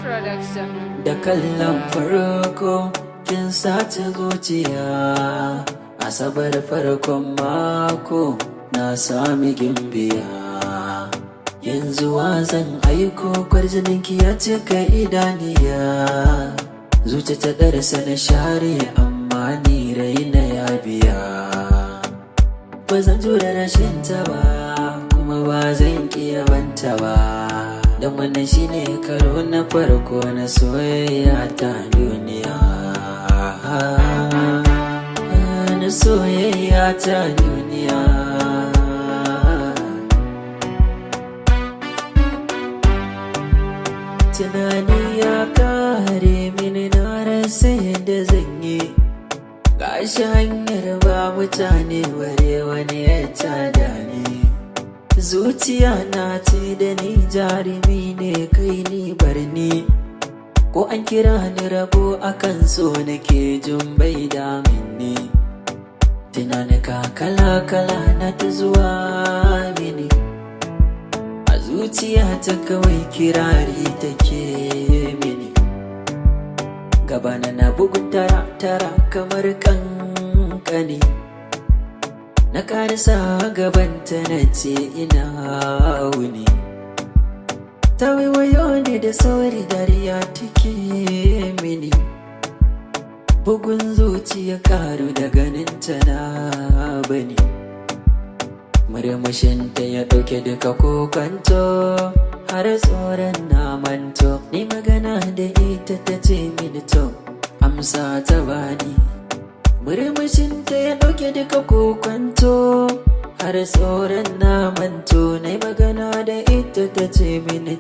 Production. Da kallon farko kin sace zuciya, asabar farkon mako na sami gimbiya. Yanzu zan aiko kwarjininki ya cika idaniya, zuci ta ɗarsa na share amma ni raina ya biya. Ba zan jure rashin ta ba kuma ba zan ƙi banta ba, don wannan shine karo na farko na soyayya ta duniya. Na soyayya ta duniya. Tunani ya kare mini na rasa yadda zan yi, gashi hanyar ba mutane bare wani ya tada ni. Zuciya na ce da ni jarumi ne kai ni barni, ko an kira ni rabo akan so nake jin bai damin ni. Tunanika kala-kala na ta zuwa mini, a zuciya ta kawai kirari take mini. Gabana na bugun tara-tara kamar kankani, na karisa gabanta na ce ina wuni. Ta waiwayo ne da sauri dariya take mini, bugun zuciya karu da ganinta na bani. Murmushinta ya ɗauke duka kokonto, har tsoron na manto. Ni magana da ita ta ce mini to, amsa ta bani. Murmushinta ya ɗauke duka kokonto, har tsoron na manto. Na magana da ita ta ce mini